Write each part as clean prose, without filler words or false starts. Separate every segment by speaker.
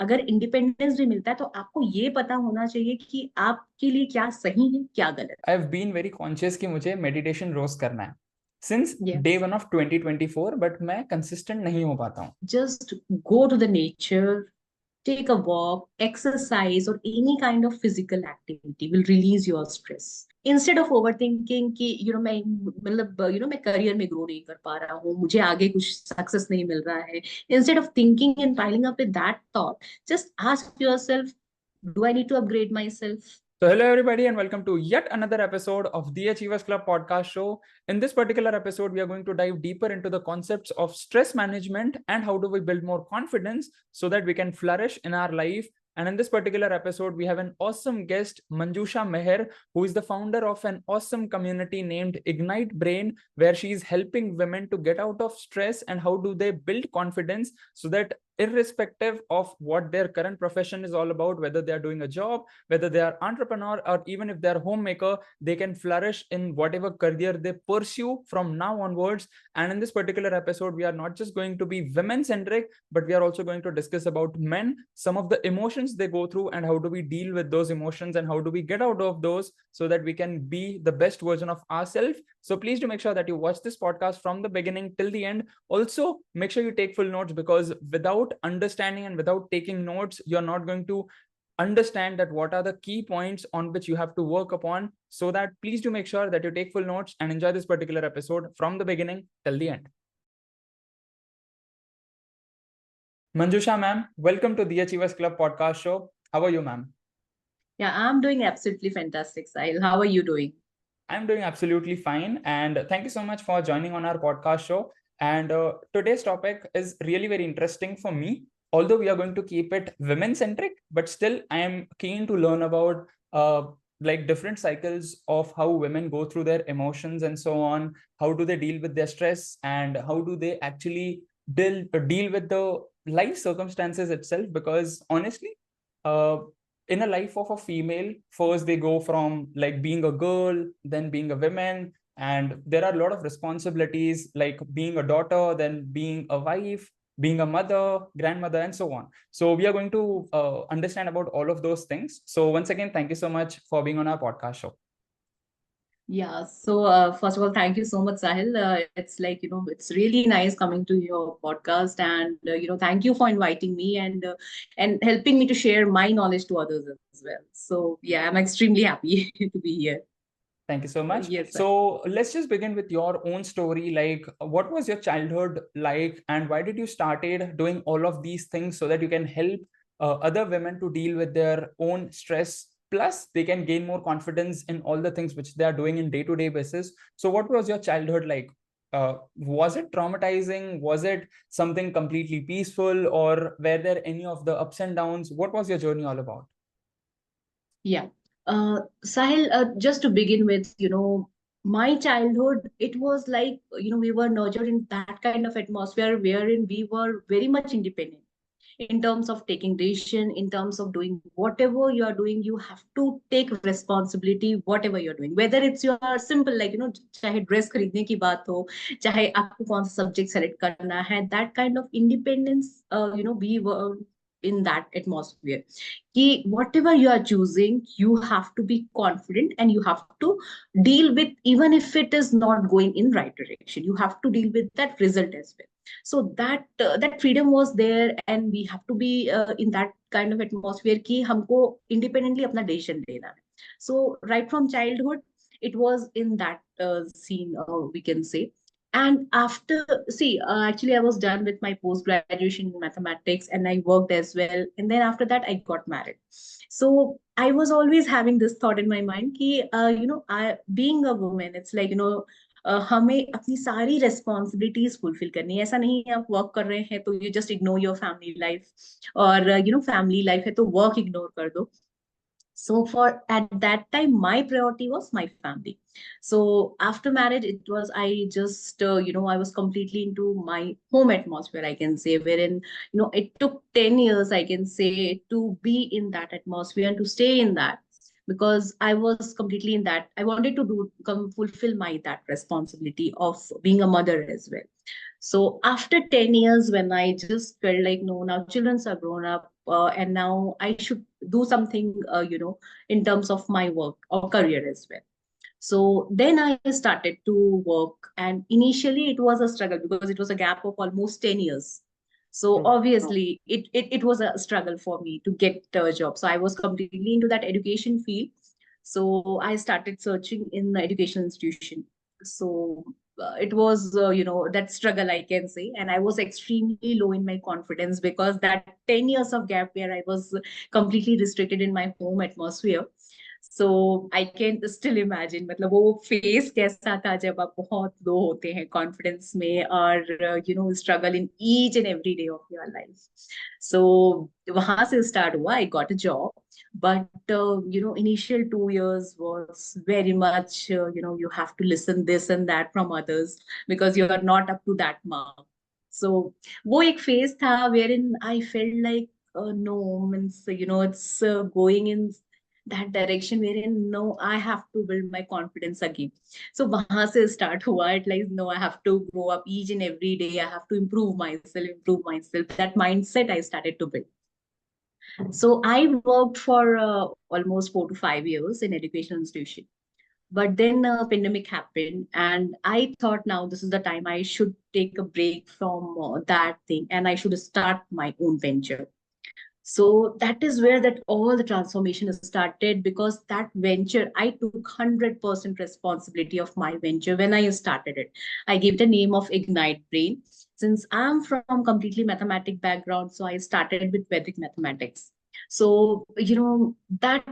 Speaker 1: अगर इंडिपेंडेंस भी मिलता है तो आपको ये पता होना चाहिए कि आपके लिए क्या सही है, क्या गलत
Speaker 2: I have been very conscious कि मुझे मेडिटेशन रोज करना है सिंस
Speaker 1: है।
Speaker 2: डे वन ऑफ 2024, बट मैं कंसिस्टेंट नहीं हो पाता हूँ.
Speaker 1: Just go to the nature, take a walk, exercise, or any kind of physical activity will release your stress. Instead of overthinking कि मैं मतलब मैं करियर में ग्रो नहीं कर पा रहा हूँ, मुझे आगे कुछ सक्सेस नहीं मिल रहा है. Instead of thinking and piling up with that thought, just ask yourself, do I need to upgrade myself?
Speaker 2: So, hello everybody, and welcome to yet another episode of the Achievers Club podcast show. In this particular episode, we are going to dive deeper into the concepts of stress management and how do we build more confidence so that we can flourish in our life. And in this particular episode, we have an awesome guest, Manjusha Mehar, who is the founder of an awesome community named Ignite Brain, where she is helping women to get out of stress and how do they build confidence so that irrespective of what their current profession is all about, whether they are doing a job, whether they are entrepreneur, or even if they're homemaker, they can flourish in whatever career they pursue from now onwards. And in this particular episode, we are not just going to be women centric, but we are also going to discuss about men, some of the emotions they go through and how do we deal with those emotions and how do we get out of those so that we can be the best version of ourselves. So please do make sure that you watch this podcast from the beginning till the end. Also, make sure you take full notes, because without understanding and without taking notes, you're not going to understand that what are the key points on which you have to work upon. So that please do make sure that you take full notes and enjoy this particular episode from the beginning till the end. Manjusha ma'am, welcome to the Achievers Club podcast show. How are you, ma'am?
Speaker 1: Yeah, I'm doing absolutely fantastic, Sahil. How are you doing?
Speaker 2: I'm doing absolutely fine. And thank you so much for joining on our podcast show. And today's topic is really very interesting for me. Although we are going to keep it women centric, but still I am keen to learn about like different cycles of how women go through their emotions and so on. How do they deal with their stress and how do they actually deal with the life circumstances itself? Because honestly, uh, in a life of a female, first they go from like being a girl, then being a woman, and there are a lot of responsibilities like being a daughter, then being a wife, being a mother, grandmother, and so on. So we are going to understand about all of those things. So once again, thank you so much for being on our podcast show.
Speaker 1: Yeah, so first of all, thank you so much, Sahil. It's like, it's really nice coming to your podcast, and thank you for inviting me and helping me to share my knowledge to others as well. So yeah, I'm extremely happy to be here.
Speaker 2: Thank you so much.
Speaker 1: Yes, sir.
Speaker 2: So let's just begin with your own story. Like, what was your childhood like, and why did you started doing all of these things so that you can help other women to deal with their own stress? Plus, they can gain more confidence in all the things which they are doing in day-to-day basis. So, what was your childhood like? Was it traumatizing? Was it something completely peaceful, or were there any of the ups and downs? What was your journey all about?
Speaker 1: Yeah. Sahil, just to begin with, my childhood, it was like, we were nurtured in that kind of atmosphere wherein we were very much independent in terms of taking decision, in terms of doing whatever you are doing, you have to take responsibility, whatever you're doing. Whether it's your simple, like, चाहे dress खरीदने की बात हो, चाहे आपको कौन सा subject select करना है, that kind of independence, we were in that atmosphere. Ki whatever you are choosing, you have to be confident and you have to deal with, even if it is not going in right direction, you have to deal with that result as well. So that freedom was there, and we have to be in that kind of atmosphere ki humko independently apna decision lena hai. So right from childhood, it was in that scene, we can say. And after, see, actually, I was done with my post graduation in mathematics, and I worked as well. And then after that, I got married. So I was always having this thought in my mind, कि, being a woman, it's like, हमें अपनी सारी responsibilities fulfill करनी है. ऐसा नहीं है आप work कर रहे हैं तो you just ignore your family life, और family life है तो work ignore कर दो. So for at that time, my priority was my family. So after marriage, it was, I just I was completely into my home atmosphere, I can say, wherein it took 10 years, I can say, to be in that atmosphere and to stay in that, because I was completely in that. I wanted to fulfill my that responsibility of being a mother as well. So after 10 years, when I just felt like, no, now children are grown up, and now I should do something, in terms of my work or career as well. So then I started to work, and initially it was a struggle because it was a gap of almost 10 years. So
Speaker 2: True.
Speaker 1: obviously it was a struggle for me to get a job. So I was completely into that education field. So I started searching in the education institution. So it was, that struggle, I can say. And I was extremely low in my confidence because that 10 years of gap where I was completely restricted in my home atmosphere. So I can still imagine, मतलब वो face कैसा था जब आप बहुत लो होते हैं confidence में और struggle in each and every day of your life. So वहां से स्टार्ट हुआ. I got a job, but initial 2 years was very much, you have to listen this and that from others because you are not up to that mark. So वो एक phase था wherein I felt like, no, means, it's going in that direction wherein, no, I have to build my confidence again. So wahan se start hua it, like, no, I have to grow up each and every day, I have to improve myself. That mindset I started to build. So I worked for almost 4 to 5 years in education institution. But then pandemic happened, and I thought now this is the time I should take a break from that thing, and I should start my own venture. So that is where that all the transformation started, because that venture, I took 100% responsibility of my venture when I started it. I gave the name of Ignite Brain. Since I'm from completely mathematic background, so I started with Vedic mathematics. So, that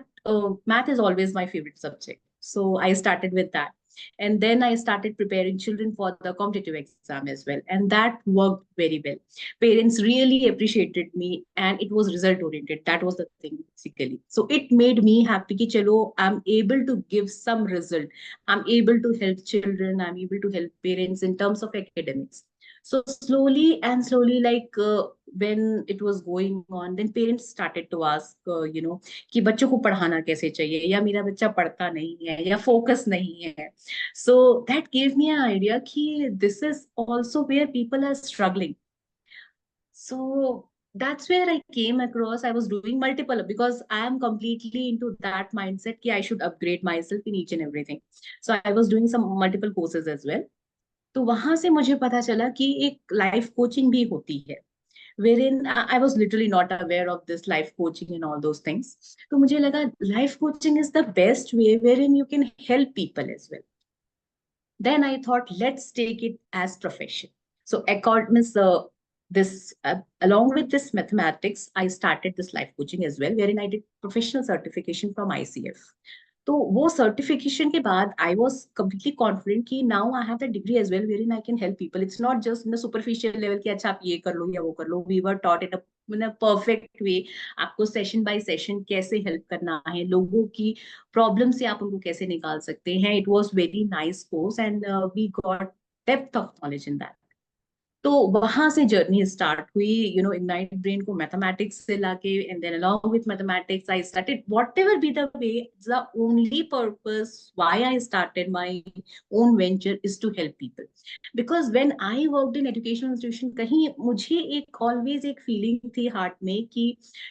Speaker 1: math is always my favorite subject. So I started with that. And then I started preparing children for the competitive exam as well. And that worked very well. Parents really appreciated me, and it was result oriented. That was the thing basically. So it made me happy ki chalo, I'm able to give some result. I'm able to help children, I'm able to help parents in terms of academics. So slowly and slowly, like, when it was going on, then parents started to ask, कि बच्चों को पढ़ाना कैसे चाहिए, या मेरा बच्चा पढ़ता नहीं है या फोकस नहीं है. So that gave me an idea कि this is also where people are struggling. So that's where I came across. I was doing multiple because I am completely into that mindset that I should upgrade myself in each and everything. So I was doing some multiple courses as well. तो वहां से मुझे पता चला कि एक life coaching भी होती है, wherein I was literally not aware of this life coaching and all those things. तो मुझे लगा life coaching is the best way wherein you can help people as well. Then I thought, let's take it as profession. So according this along with this mathematics, I started this life coaching as well, wherein I did professional certification from ICF. तो वो certification के बाद I was completely confident कि now I have the degree as well where in I can help people. It's not just in the superficial level कि अच्छा आप ये कर लो या वो कर लो. We were taught in a perfect way. आपको सेशन बाय सेशन कैसे हेल्प करना है, लोगों की प्रॉब्लम से आप उनको कैसे निकाल सकते हैं. It was very nice course and we got depth of knowledge in that. तो वहां से जर्नी स्टार्ट हुई, इग्नाइट ब्रेन को मैथमेटिक्स से लाके, and then along with mathematics I started whatever be the way. The only purpose why I started my own venture is to help people. Because when I worked in education institution, कहीं मुझे एक always एक feeling थी heart में कि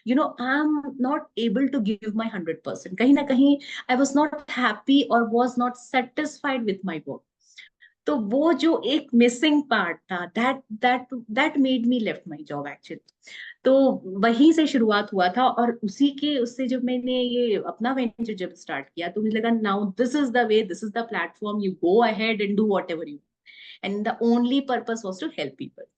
Speaker 1: I am not able to give my 100%. कहीं ना कहीं आई वॉज नॉट हैप्पी और was not satisfied with my work. तो वो जो एक मिसिंग पार्ट था, that made me left my job actually. तो वहीं से शुरुआत हुआ था, और उसी के उससे जब मैंने ये अपना वेंचर जब स्टार्ट किया, तो मुझे लगा now this is the way, this is the platform, you go ahead and do what ever you. And the only purpose was to help people.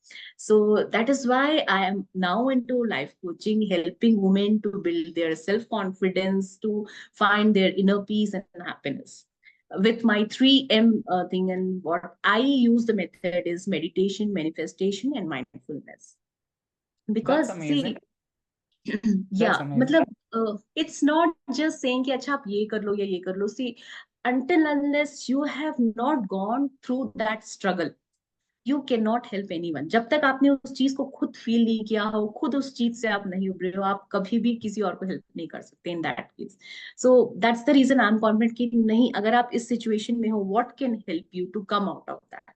Speaker 1: So that is why I am now into life coaching, helping women to build their self confidence, to find their inner peace and happiness with my 3M thing. And what I use the method is meditation, manifestation, and mindfulness.
Speaker 2: That's
Speaker 1: Because see,
Speaker 2: amazing. That's
Speaker 1: yeah,
Speaker 2: amazing.
Speaker 1: मतलब it's not just saying कि अच्छा आप ये कर लो या ये कर लो. See, until unless you have not gone through that struggle, you cannot help anyone. जब तक आपने उस चीज को खुद फील नहीं किया हो, खुद उस चीज से आप नहीं उभरे हो, आप कभी भी किसी और को हेल्प नहीं कर सकते in that case. So that's the reason I am confident कि नहीं, अगर आप इस सिचुएशन में हो, what can help you to come out of that.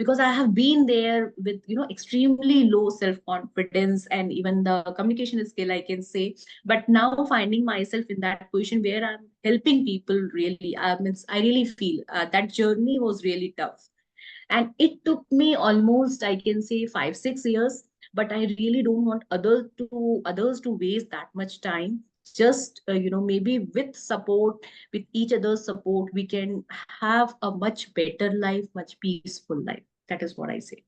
Speaker 1: because I have been there with, extremely low self confidence and even the communication skill, I can say. But now finding myself in that position where I'm helping people, really, I really feel that journey was really tough. And it took me almost, I can say, 5 6 years. But I really don't want others to waste that much time. Just maybe with support, with each other's support, we can have a much better life, much peaceful life. That is what I say.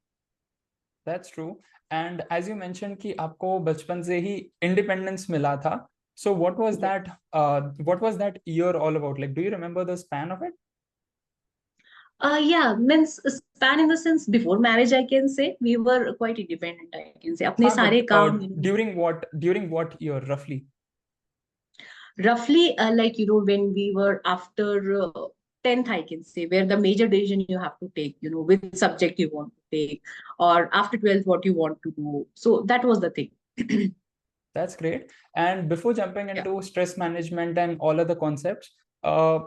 Speaker 2: That's true. And as you mentioned कि आपको बचपन से ही independence मिला था. So
Speaker 1: Yeah.
Speaker 2: what was that year all about? Like, do you remember the span of it?
Speaker 1: Yeah, means span in the sense before marriage, I can say we were quite independent. I can say अपने
Speaker 2: हाँ,
Speaker 1: सारे
Speaker 2: but
Speaker 1: काम,
Speaker 2: during what year roughly?
Speaker 1: roughly, like when we were after 10th, I can say, where the major decision you have to take, which subject you want to take, or after 12th what you want to do. So that was the thing.
Speaker 2: That's great. And before jumping
Speaker 1: Yeah.
Speaker 2: into stress management and all other concepts,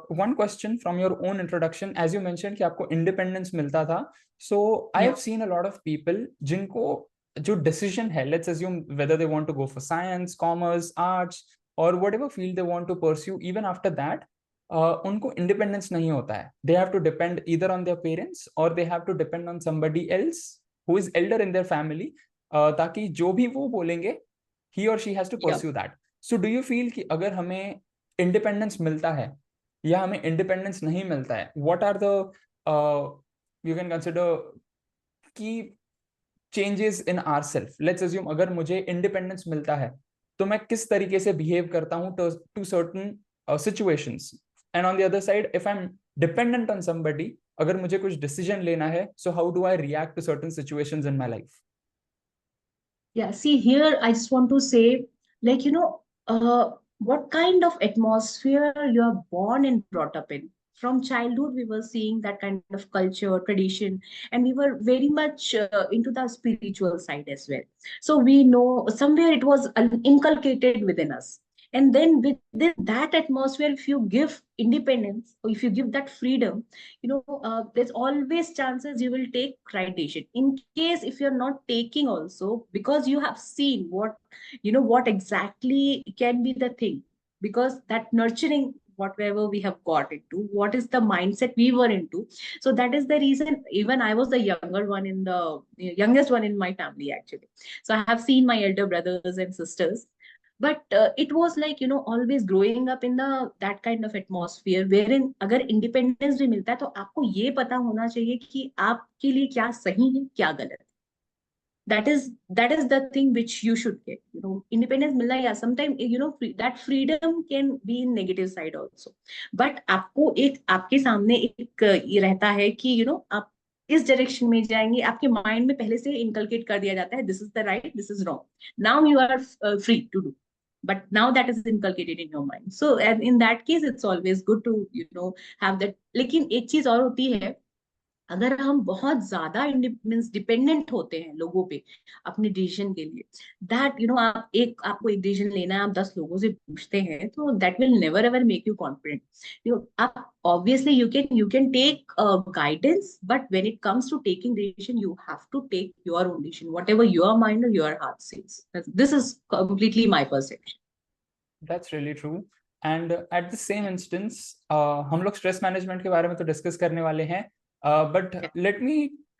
Speaker 2: one question from your own introduction, as you mentioned कि आपको independence मिलता था. So I
Speaker 1: Yeah.
Speaker 2: have seen a lot of people जिनको जो decision है, let's assume whether they want to go for science, commerce, arts, or whatever field they want to pursue, even after that, उनको independence नहीं होता है. They have to depend either on their parents or they have to depend on somebody else who is elder in their family, ताकि जो भी वो बोलेंगे he or she has to
Speaker 1: Yeah.
Speaker 2: pursue that. So do you feel कि अगर हमें independence मिलता है या हमें independence नहीं मिलता है, what are the you can consider key changes in ourselves? Let's assume अगर मुझे independence मिलता है तो मैं किस तरीके से behave करता हूँ to certain situations, and on the other side if I'm dependent on somebody, अगर मुझे कुछ decision लेना है, so how do I react to certain situations in my life?
Speaker 1: Yeah, see, here I just want to say, like, what kind of atmosphere you are born and brought up in. From childhood, we were seeing that kind of culture, tradition, and we were very much into the spiritual side as well. So we know somewhere it was inculcated within us. And then within that atmosphere, if you give independence or if you give that freedom, there's always chances you will take right decision. In case if you're not taking also, because you have seen what exactly can be the thing, because that nurturing whatever we have got into, what is the mindset we were into. So that is the reason even I was the youngest one in my family actually. So I have seen my elder brothers and sisters. But it was like always growing up in the that kind of atmosphere wherein अगर independence भी मिलता है तो आपको ये पता होना चाहिए कि आपके लिए क्या सही है क्या गलत है. That is the thing which you should get. Independence मिलना, या sometimes that freedom can be in negative side also. But आपको एक आपके सामने एक ये रहता है कि आप इस डायरेक्शन में जाएंगे, आपके माइंड में पहले से इनकलकेट कर दिया जाता है, this is the right, this is wrong, now you are free to do. But now that is inculcated in your mind, so and in that case it's always good to have that. लेकिन एक चीज और होती है, अगर हम बहुत ज्यादा मीन्स डिपेंडेंट होते हैं लोगों पे अपने डिसीजन के लिए, दैट आपको एक डिसीजन लेना है, आप 10 लोगों से पूछते हैं, तो that will never ever make you confident. आप obviously you can take guidance, but when it comes to taking decision you have to take your own decision, whatever your mind or your heart says. This is completely my perception.
Speaker 2: That's really true. And at the same instance, हम लोग stress management के बारे में तो discuss करने वाले हैं, but let me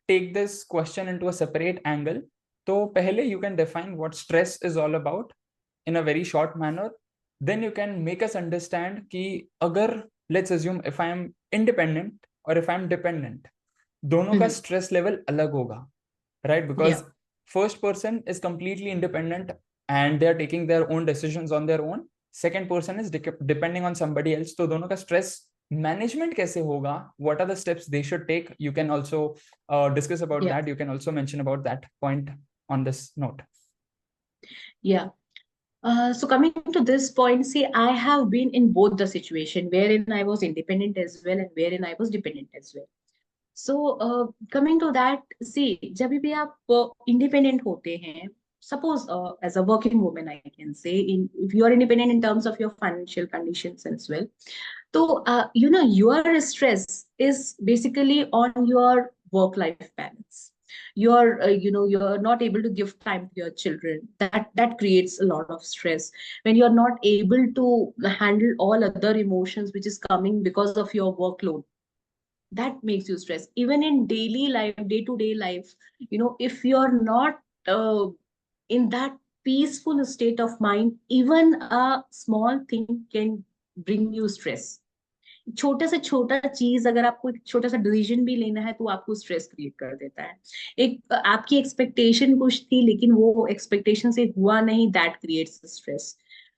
Speaker 2: take this question into a separate angle. तो पहले you can define what stress is all about in a very short manner. Then you can make us understand कि अगर let's assume if I am independent or if I am dependent, दोनों का stress level अलग होगा, right? Because
Speaker 1: Yeah.
Speaker 2: first person is completely independent and they are taking their own decisions on their own. Second person is depending on somebody else. तो दोनों का stress management कैसे होगा? What are the steps they should take? You can also discuss about that. You can also mention about that point on this note.
Speaker 1: Yeah. So coming to this point, see, I have been in both the situation wherein I was independent as well and wherein I was dependent as well. So coming to that, see, जब भी आप independent होते हैं, suppose as a working woman, I can say, if you are independent in terms of your financial conditions as well, so your stress is basically on your work life balance. You're not able to give time to your children. That creates a lot of stress. When you're not able to handle all other emotions which is coming because of your workload, that makes you stress. Even in daily life, day to day life, if you're not in that peaceful state of mind, even a small thing can bring you stress. छोटा से छोटा चीज, अगर आपको एक छोटा सा decision भी लेना है तो आपको स्ट्रेस क्रिएट कर देता है. एक आपकी एक्सपेक्टेशन कुछ थी लेकिन वो एक्सपेक्टेशन से हुआ नहीं, that creates stress.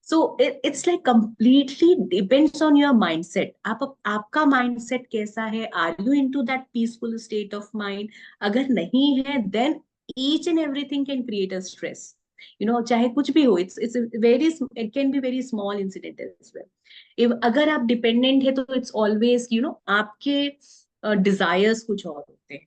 Speaker 1: So it's like completely depends on your mindset. आपका माइंडसेट कैसा है? Are you into that peaceful state of mind? अगर नहीं है, then each and everything can create a stress. चाहे कुछ भी हो, it's very, it can be very small incident as well. अगर आप डिपेंडेंट है तो इट्स ऑलवेज आपके डिजायर्स कुछ और होते हैं,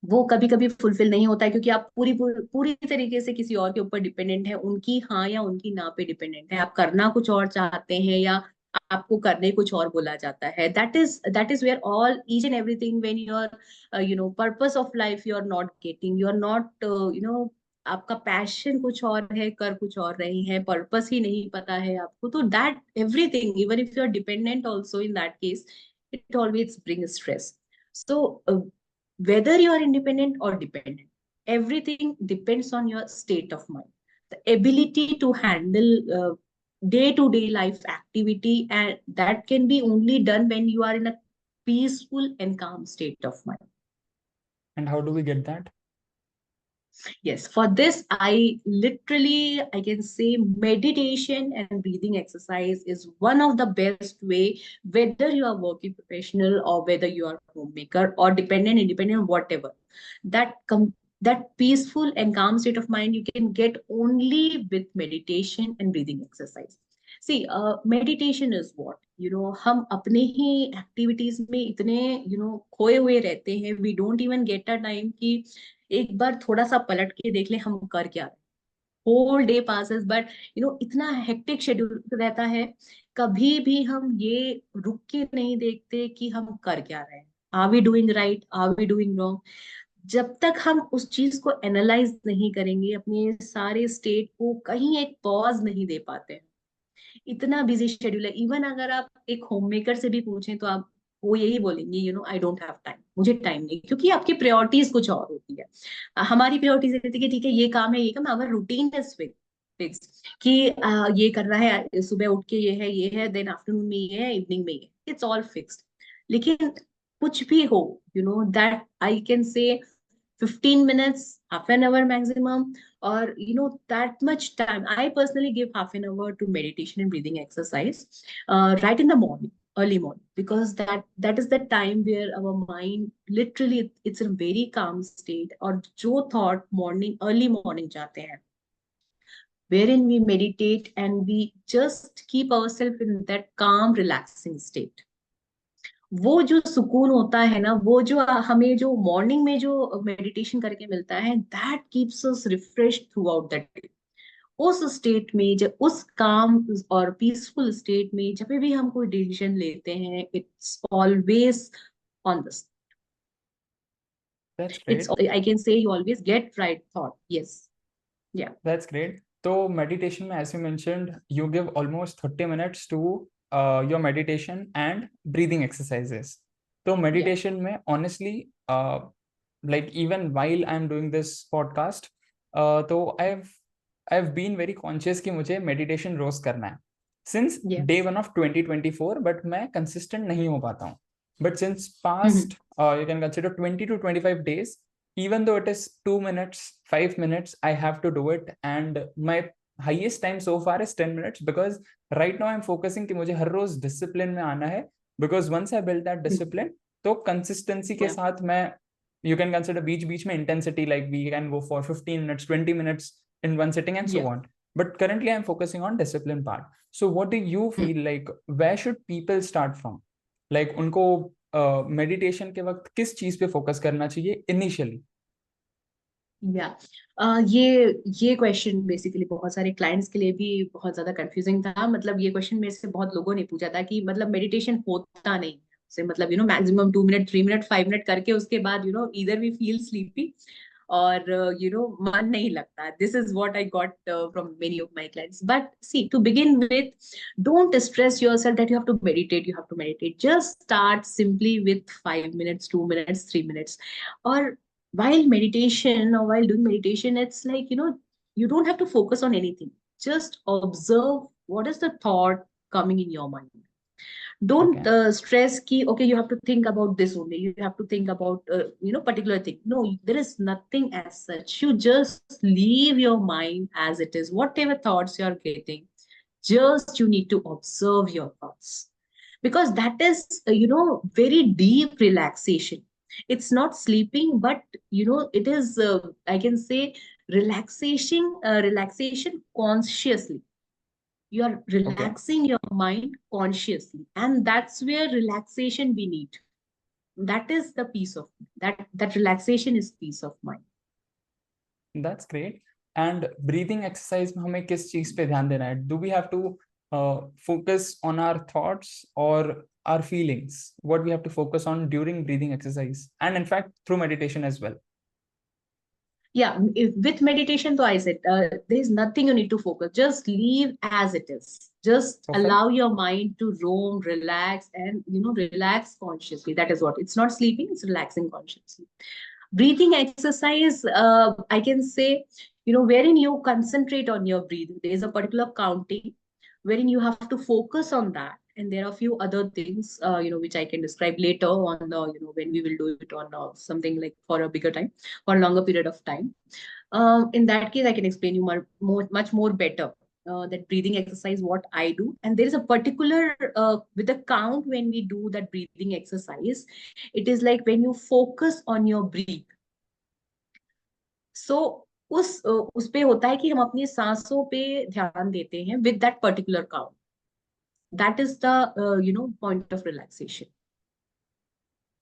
Speaker 1: वो कभी कभी फुलफिल नहीं होता है क्योंकि आप पूरी पूरी तरीके से किसी और के ऊपर डिपेंडेंट है, उनकी हाँ या उनकी ना पे डिपेंडेंट है. आप करना कुछ और चाहते हैं या आपको करने कुछ और बोला जाता है. That is where all each and everything, when your purpose of life you are not getting, you are not आपका पैशन कुछ और है, कर कुछ और रहे हैं, पर्पस ही नहीं पता है आपको, तो that everything, even if you are dependent also, in that case it always bring stress. So, whether you are independent or dependent, everything depends on your state of mind, the ability to handle day-to-day life activity, and that can be only done when you are in a peaceful and calm state of mind.
Speaker 2: And how do we get that?
Speaker 1: Yes, for this, I can say meditation and breathing exercise is one of the best way, whether you are working professional or whether you are homemaker or dependent, independent, whatever. That peaceful and calm state of mind you can get only with meditation and breathing exercise. See, meditation is what, हम अपने ही activities में इतने खोए हुए रहते हैं, we don't even get a time कि एक बार थोड़ा सा पलट के देख ले हम कर क्या रहे. होल डे पासेस, बट इतना हेक्टिक शेड्यूल रहता है, कभी भी हम ये रुक के नहीं देखते कि हम कर क्या रहे हैं. Are we doing right, are we doing wrong? जब तक हम उस चीज को एनालाइज नहीं करेंगे, अपने सारे स्टेट को कहीं एक पॉज नहीं दे पाते हैं. इतना बिजी शेड्यूल है. इवन अगर आप एक होम मेकर से भी पूछें तो आप वो यही बोलेंगे, आई डोंट हैव टाइम, मुझे टाइम नहीं, क्योंकि आपकी प्रायोरिटीज कुछ और होती है. हमारी प्रायोरिटीज रहती है कि ठीक है ये काम है, ये काम, अगर रूटीन इज फिक्स कि ये करना है, सुबह उठ के ये है, देन आफ्टरनून में ये है, इवनिंग में ये, इट्स ऑल फिक्स्ड. लेकिन कुछ भी हो, that I can say 15 minutes, half an hour maximum, or that much time. I personally give half an hour to meditation and breathing exercise, right in the morning, early morning, because that is the time where our mind literally it's in a very calm state. Or जो thought morning, early morning जाते हैं, wherein we meditate and we just keep ourselves in that calm, relaxing state. वो जो सुकून होता है ना, वो जो हमें जो मॉर्निंग में जो मेडिटेशन करके मिलता है, that keeps us refresh through out the day. उस स्टेट में, जब उस काम और पीसफुल स्टेट में जब भी हम कोई डिसीजन लेते हैं, it's always on this.
Speaker 2: That's
Speaker 1: it's,
Speaker 2: great.
Speaker 1: I can say, you always get right thought. Yes. या.
Speaker 2: That's great. So meditation में, as you mentioned, you give almost 30 minutes to your meditation and breathing exercises. So meditation में honestly, like even while I'm doing this podcast, तो I've been very conscious कि मुझे meditation रोज करना है since day one of 2024, but मैं consistent नहीं हो पाता हूँ. But since past, you can consider 20 to 25 days, even though it is 2 minutes, 5 minutes, I have to do it. And my highest time so far is 10 minutes, because right now I'm focusing कि मुझे हर रोज discipline में आना है, because once I build that discipline, तो consistency के साथ मैं, you can consider बीच बीच में intensity, like we can go for 15 minutes, 20 minutes in one sitting and so on. But currently I'm focusing on discipline part. So what do you feel like, where should people start from? Like उनको meditation के वक्त किस चीज पे focus करना चाहिए initially?
Speaker 1: या ये क्वेश्चन बेसिकली बहुत सारे क्लाइंट्स के लिए भी बहुत ज्यादा कंफ्यूजिंग था. मतलब ये क्वेश्चन मेरे से बहुत लोगों ने पूछा था कि मतलब मेडिटेशन होता नहीं, से, मतलब मैक्सिमम 2 मिनट 3 मिनट 5 मिनट करके उसके बाद either we feel sleepy or मन नहीं लगता. This is what I got from many of my clients. But see, to begin with, don't stress yourself that you have to meditate, just start simply with 5 minutes, 2 minutes, 3 minutes. Or while meditation, or while doing meditation, it's like you don't have to focus on anything. Just observe what is the thought coming in your mind. Don't
Speaker 2: Okay.
Speaker 1: stress ki okay, you have to think about this only, you have to think about particular thing. No, there is nothing as such. You just leave your mind as it is. Whatever thoughts you are getting, just you need to observe your thoughts, because that is very deep relaxation. It's not sleeping, but it is I can say relaxation consciously. You are
Speaker 2: Okay.
Speaker 1: relaxing your mind consciously, and that's where relaxation we need. That is the peace of that relaxation is peace of mind.
Speaker 2: That's great. And breathing exercise में हमें किस चीज पे ध्यान देना है? Do we have to focus on our thoughts or our feelings? What we have to focus on during breathing exercise, and in fact through meditation as well?
Speaker 1: Yeah, with meditation, so I said there is nothing you need to focus. Just leave as it is. Just
Speaker 2: Perfect.
Speaker 1: allow your mind to roam, relax, and relax consciously. That is what. It's not sleeping; it's relaxing consciously. Breathing exercise, I can say, wherein you concentrate on your breathing. There is a particular counting wherein you have to focus on that. And there are a few other things, which I can describe later on, when we will do it on something like for a bigger time, for a longer period of time. In that case, I can explain you much more better that breathing exercise, what I do. And there is a particular, with a count when we do that breathing exercise, it is like when you focus on your breath. So उस पे होता है कि हम अपनी सांसों पे ध्यान देते हैं with that particular count. That is the point of relaxation.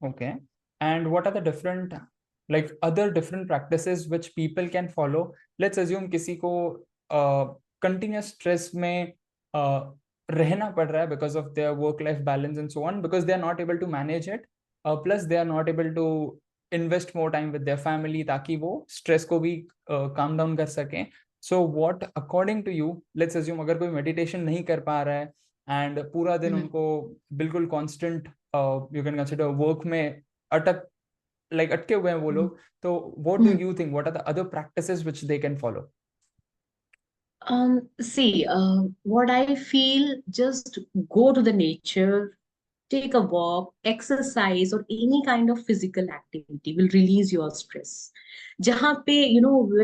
Speaker 2: Okay. And what are the different, like other different practices which people can follow? Let's assume किसी को continuous stress में रहना पड़ रहा है because of their work-life balance and so on, because they are not able to manage it. Plus they are not able to invest more time with their family ताकि वो stress को भी calm down कर सकें. So what according to you, let's assume अगर कोई meditation नहीं कर पा रहा है and पूरा दिन उनको बिल्कुल constant you can consider work में अटके हुए हैं वो लोग, तो what do you think, what are the other practices which they can follow?
Speaker 1: See, what I feel, just go to the nature, take a walk, exercise, or any kind of physical activity will release your stress. जहाँ पे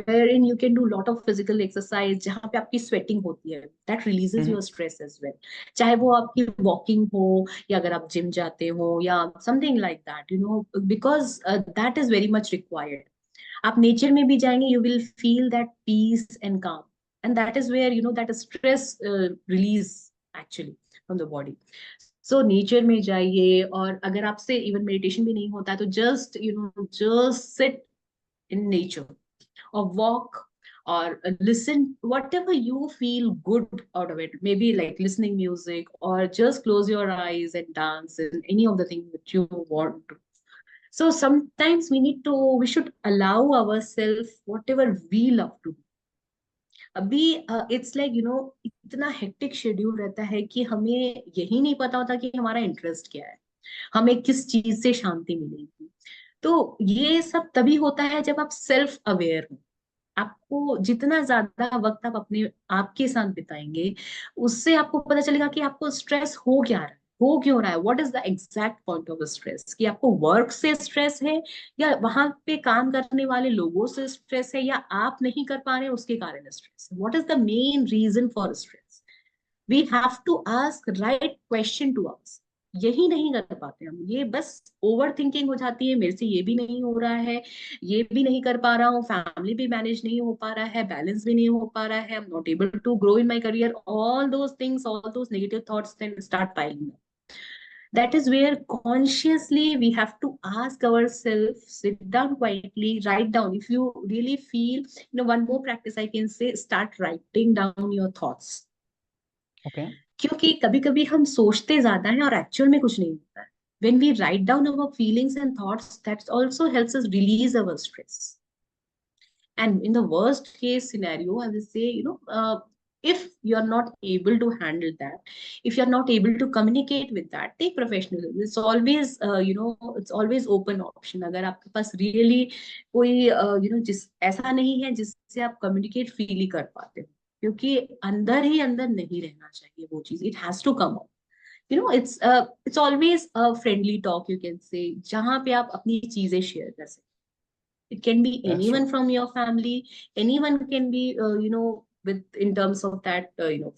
Speaker 1: wherein you can do lot of physical exercise, जहाँ पे आपकी sweating होती है, that releases your stress as well. चाहे वो आपकी walking हो, या अगर आप gym जाते हो, या something like that, because that is very much required. आप नेचर में भी जाएंगे, you will feel that peace and calm, and that is where that stress release actually from the body. So nature में जाइए, और अगर आपसे इवन मेडिटेशन भी नहीं होता है तो just sit in nature or walk, or listen whatever you feel good out of it, maybe like listening music, or just close your eyes and dance in any of the things that you want to. So sometimes we should allow ourselves whatever we love to do. अभी it's like इतना hectic schedule रहता है कि हमें यही नहीं पता होता कि हमारा इंटरेस्ट क्या है, हमें किस चीज से शांति मिलेगी. तो ये सब तभी होता है जब आप सेल्फ अवेयर हो. आपको जितना ज्यादा वक्त आप अपने आप के साथ बिताएंगे, उससे आपको पता चलेगा कि आपको स्ट्रेस हो क्या रहा है, हो क्यों रहा है, what is the exact point of stress. कि आपको वर्क से स्ट्रेस है, या वहां पे काम करने वाले लोगों से स्ट्रेस है, या आप नहीं कर पा रहे हैं उसके कारण stress. What is the main reason for stress. We have to ask right question to ask. यही नहीं कर पाते हम, ये बस ओवर थिंकिंग हो जाती है, मेरे से ये भी नहीं हो रहा है, ये भी नहीं कर पा रहा हूँ, फैमिली भी मैनेज नहीं हो पा रहा है, बैलेंस भी नहीं हो पा रहा है, I am not able to grow in my career. All those things, all those negative thoughts then start piling. That is where consciously we have to ask ourselves, sit down quietly, write down. If you really feel, one more practice I can say, start writing down your thoughts.
Speaker 2: Okay.
Speaker 1: क्योंकि कभी कभी हम सोचते ज्यादा हैं और actual में कुछ नहीं होता है. When we write down our feelings and thoughts, that also helps us release our stress. And in the worst case scenario, I will say, if you're not able to handle that, if you're not able to communicate with that, take professionalism. It's always, it's always open option. अगर आपके पास really कोई, जिस ऐसा नहीं है जिससे आप communicate freely कर पाते हो, क्योंकि अंदर ही अंदर नहीं रहना चाहिए वो चीज. It has to come out. It's always a friendly talk, you can say, जहाँ पे आप अपनी चीजें शेयर कर सकते. It can be
Speaker 2: That's
Speaker 1: anyone
Speaker 2: true.
Speaker 1: from your family. Anyone can be, with, in terms of that,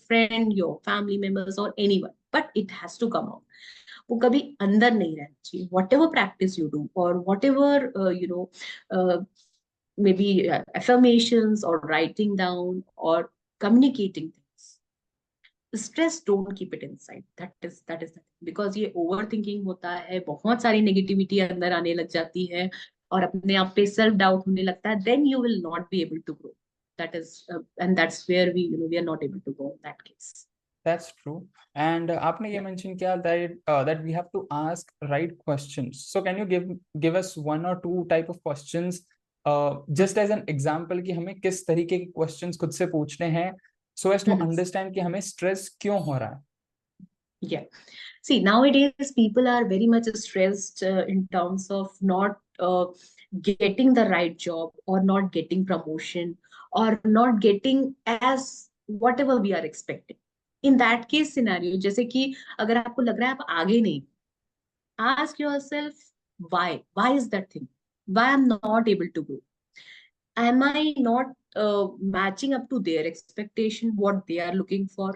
Speaker 1: friend, your family members, or anyone. But it has to come out. वो कभी अंदर नहीं रहना चाहिए. Whatever practice you do, or whatever, uh, maybe affirmations, or writing down, or communicating things. Stress, don't keep it inside. That is the, because ये overthinking होता है, बहुत सारी negativity अंदर आने लग जाती है, और अपने आप पे self doubt होने लगता है, then you will not be able to grow. That is, and that's where we are not able to go in that case.
Speaker 2: That's true. And आपने ये
Speaker 1: Yeah.
Speaker 2: mention किया that we have to ask right questions. So can you give us one or two type of questions, just as an example कि हमें किस तरीके के questions खुद से पूछने हैं, so as to understand कि हमें stress क्यों हो रहा है.
Speaker 1: Yeah. See, nowadays people are very much stressed, in terms of not getting the right job, or not getting promotion, or not getting as whatever we are expecting. In that case scenario, जैसे कि अगर आपको लग रहा है आप आगे नहीं, ask yourself, why is that thing, why I'm not able to grow, am I not matching up to their expectation, what they are looking for?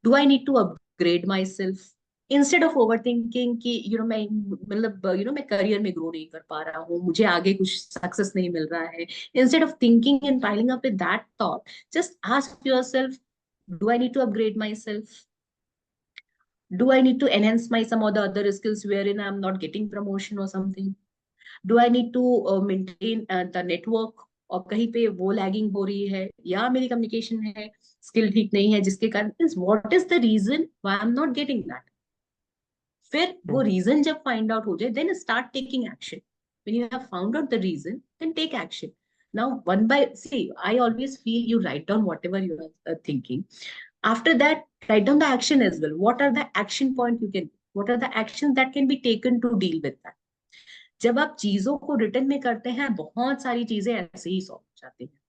Speaker 1: Do I need to upgrade myself? Instead of overthinking कि मैं मतलब मैं career में grow नहीं कर पा रहा हूँ, मुझे आगे कुछ सक्सेस नहीं मिल रहा है, instead of thinking and piling up with that thought, just ask yourself, do I need to upgrade myself? Do I need to enhance my some of the other skills wherein I'm not getting promotion or something? Do I need to maintain the network, और कहीं पे वो lagging हो रही है, या मेरी communication है स्किल ठीक नहीं है, जिसके कारण is what is the reason why I am not getting that. फिर वो
Speaker 2: True.
Speaker 1: रीजन जब फाइंड आउट हो जाए, then start taking action. When you have found out the reason, then take action. Now, one by, see, I always feel you write down whatever you are thinking. After that, write down the action as well. What are the action point you can, what are the actions that can be taken to deal with that? जब आप चीजों को return में करते हैं, बहुत सारी चीजें ऐसे ही सॉल्व हो जाती हैं.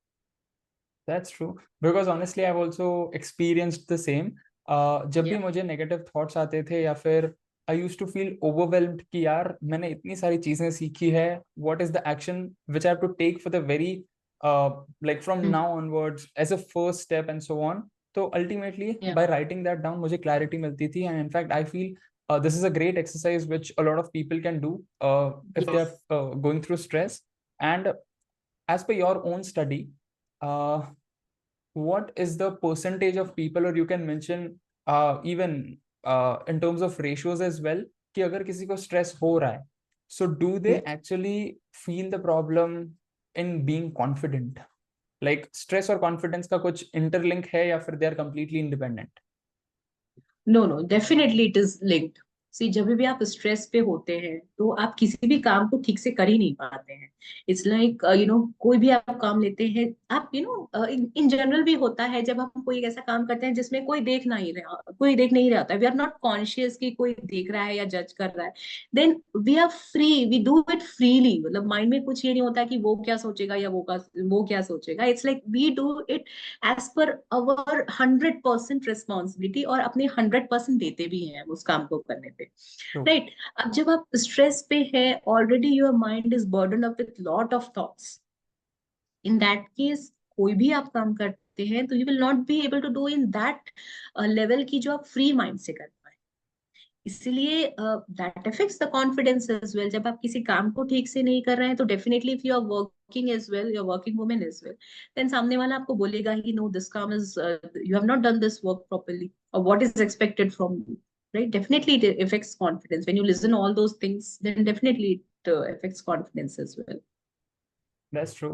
Speaker 2: That's true. Because honestly, I've also experienced the same. जब भी
Speaker 1: Yeah.
Speaker 2: मुझे negative thoughts आते थे, या फिर I used to feel overwhelmed कि यार मैंने इतनी सारी चीजें सीखी है, what is the action which I have to take for the very like from now onwards as a first step and so on. So ultimately,
Speaker 1: Yeah.
Speaker 2: by writing that down, मुझे clarity मिलती थी, and in fact, I feel this is a great exercise which a lot of people can do if they
Speaker 1: Yes.
Speaker 2: are going through stress. And as per your own study, uh, what is the percentage of people, or you can mention even in terms of ratios as well, कि अगर किसी को stress हो रहा है, so do they actually feel the problem in being confident? Like stress और confidence का कुछ interlink है, या फिर they are completely independent?
Speaker 1: No no, definitely it is linked. See, जब भी आप स्ट्रेस पे होते हैं, तो आप किसी भी काम को ठीक से कर ही नहीं पाते हैं. इट्स लाइक, कोई भी आप काम लेते हैं, आप इन जनरल भी होता है, जब हम कोई ऐसा काम करते हैं जिसमें कोई देख नहीं रहा होता है, वी आर नॉट कॉन्शियस कि कोई देख रहा है या जज कर रहा है, then we are free, we do it freely. मतलब माइंड में कुछ ये नहीं होता कि वो क्या सोचेगा या वो क्या सोचेगा. It's like we do it as per our 100% responsibility, और अपने 100% देते भी हैं उस काम को करने पे.
Speaker 2: True.
Speaker 1: राइट. अब जब आप स्ट्रेस पे है, already your mind is burden up with lot of thoughts. In that case, कोई भी आप काम करते हैं, तो you will not be able to do in that level की जो आप फ्री माइंड से कर पाए. इसलिए that affects the confidence as well. जब आप किसी काम को ठीक से नहीं कर रहे हैं, तो definitely if you are working as well, you are working women as well, then सामने वाला आपको बोलेगा ही, नो दिस काम is, you have not done this work properly, और what is expected from you. Right, definitely it affects confidence. When you listen all those things, then definitely it affects confidence as well.
Speaker 2: That's true.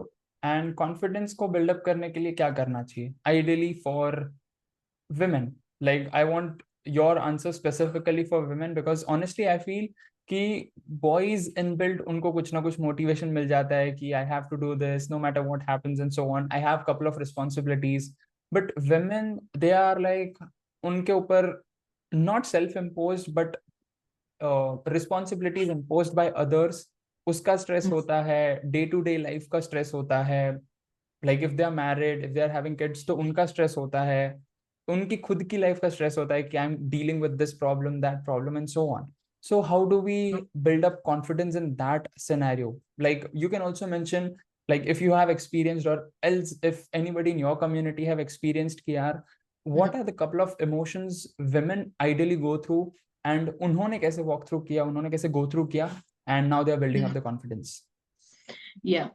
Speaker 2: And confidence को build up करने के लिए क्या करना चाहिए ideally for women? Like I want your answer specifically for women, because honestly I feel कि boys inbuilt उनको कुछ ना कुछ मोटिवेशन मिल जाता है कि I have to do this no matter what happens and so on, I have couple of responsibilities. But women they are like, उनके ऊपर not self imposed but responsibilities imposed by others, उसका stress होता है, day to day life का stress होता है. Like if they are married, if they are having kids, तो उनका स्ट्रेस होता है, उनकी खुद की लाइफ का स्ट्रेस होता है कि I am dealing with this problem that problem and so on. So how do we build up confidence in that scenario? Like you can also mention, like if you have experienced, or else if anybody in your community have experienced कि यार what are the couple of emotions women ideally go through, and उन्होंने कैसे walk through किया, उन्होंने कैसे go through किया, and now they are building up the confidence.
Speaker 1: Yeah.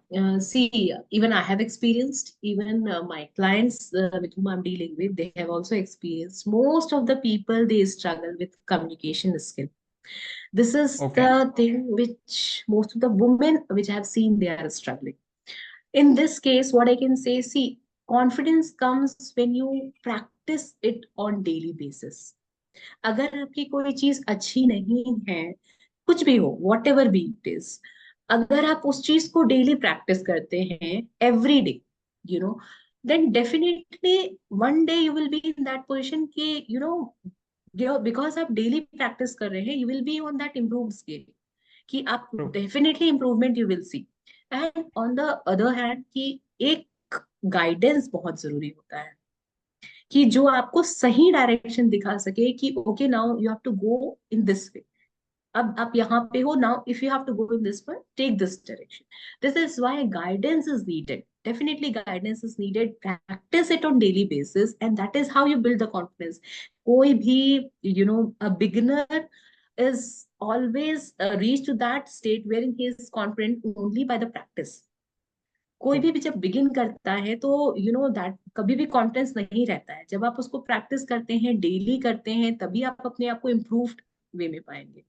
Speaker 1: See, even I have experienced, even my clients with whom I'm dealing with, they have also experienced. Most of the people, they struggle with communication skill. This is
Speaker 2: Okay.
Speaker 1: the thing which most of the women which I have seen, they are struggling. In this case, what I can say, see, confidence comes when you practice it on daily basis. अगर आपकी कोई चीज अच्छी नहीं है, कुछ भी हो, whatever be it is, अगर आप उस चीज को डेली प्रैक्टिस करते हैं, every day, you know, then definitely one day you will be in that position कि बिकॉज आप डेली प्रैक्टिस कर रहे हैं, you will be on that improve scale, कि आप
Speaker 2: True.
Speaker 1: Definitely improvement you will see. And on the other hand कि एक guidance बहुत जरूरी होता है, कि जो आपको सही डायरेक्शन दिखा सके कि okay now you have to go in this way, अब आप यहाँ पे हो, now if you have to go in this way, take this direction. This is why guidance is needed. Definitely guidance is needed. Practice it on daily basis, and that is how you build the confidence. कोई भी, a beginner is always reach to that state wherein he is confident only by the practice. कोई
Speaker 2: True.
Speaker 1: भी जब begin करता है तो that कभी भी कॉन्फिडेंस नहीं रहता है. जब आप उसको प्रैक्टिस करते हैं, डेली करते हैं, तभी आप अपने आप को इम्प्रूव्ड वे में पाएंगे.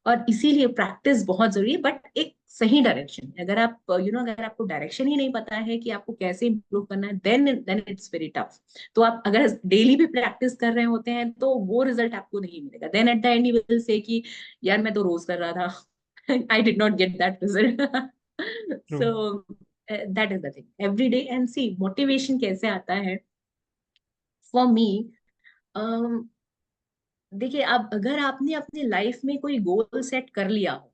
Speaker 1: और इसीलिए प्रैक्टिस बहुत जरूरी है, बट एक सही डायरेक्शन. अगर आप अगर आपको डायरेक्शन ही नहीं पता है कि आपको कैसे इम्प्रूव करना है, देन इट्स वेरी टफ. तो आप अगर डेली भी प्रैक्टिस कर रहे होते हैं तो वो रिजल्ट आपको नहीं मिलेगा. Then at the end you will say कि यार मैं तो रोज कर रहा था, I did not get that result.
Speaker 2: True.
Speaker 1: So that is the thing, every day. And see motivation कैसे आता है फॉर मी. देखिए, आप अगर आपने अपनी लाइफ में कोई गोल सेट कर लिया हो,